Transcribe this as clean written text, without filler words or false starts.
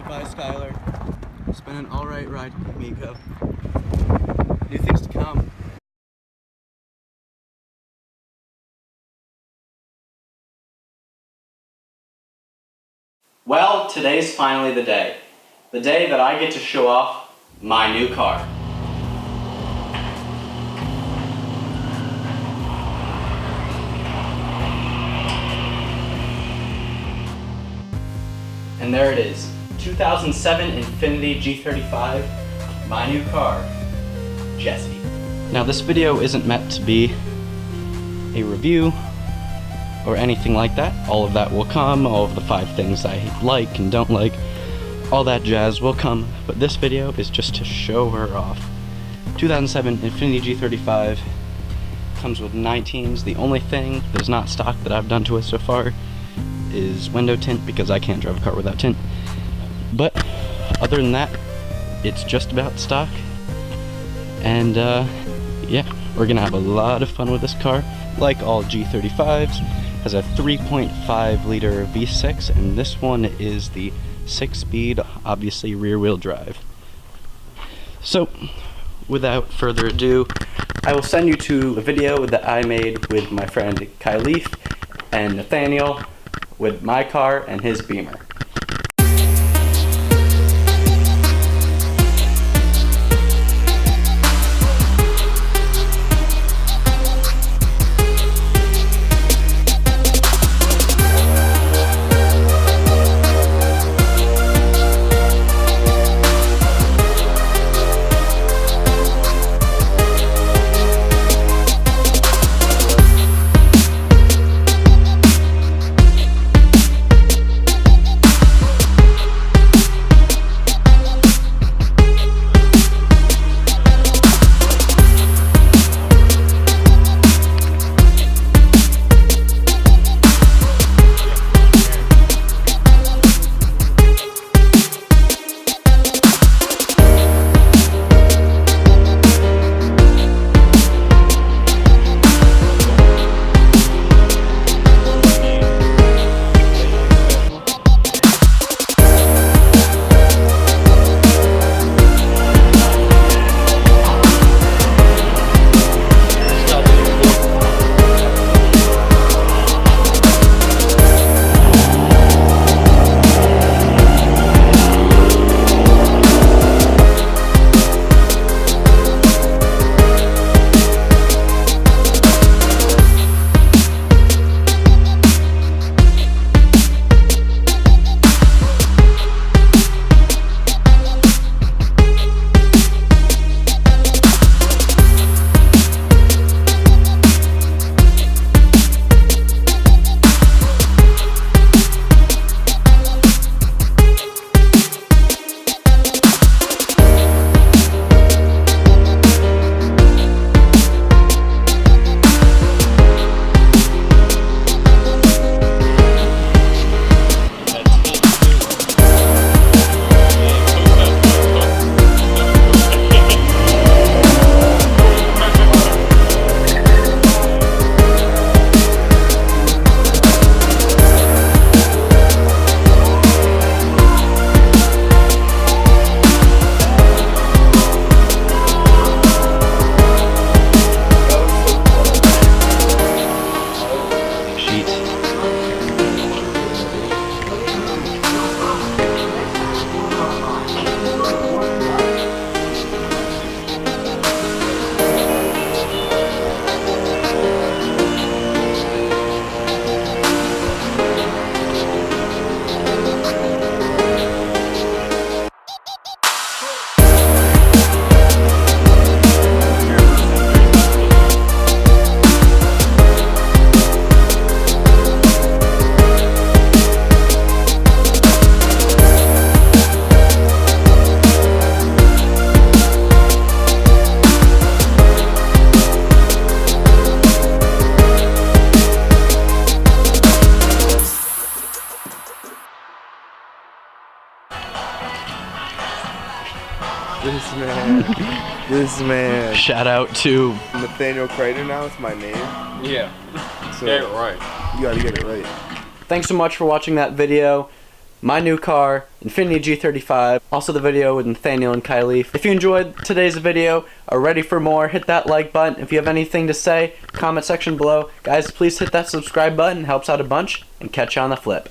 Bye, Skylar. It's been an alright ride, amigo. New things to come. Well, today's finally the day. The day that I get to show off my new car. And there it is, 2007 Infiniti G35, my new car, Jesse. Now this video isn't meant to be a review or anything like that. All of that will come, all of the 5 things I like and don't like, all that jazz will come, but this video is just to show her off. 2007 Infiniti G35 comes with 19s. The only thing that is not stock that I've done to it so far is window tint, because I can't drive a car without tint. But other than that, it's just about stock. And yeah, we're gonna have a lot of fun with this car. Like all G35s, has a 3.5 liter V6, and this one is the 6-speed, obviously rear-wheel drive. So without further ado, I will send you to a video that I made with my friend Kyleaf and Nathaniel with my car and his Beamer. This man. Shout out to Nathaniel Crater now, it's my name. Yeah. So get it right. You gotta get it right. Thanks so much for watching that video. my new car, Infiniti G35, also the video with Nathaniel and Kyleaf. If you enjoyed today's video, are ready for more, hit that like button. If you have anything to say, comment section below. Guys, please hit that subscribe button, helps out a bunch, and catch you on the flip.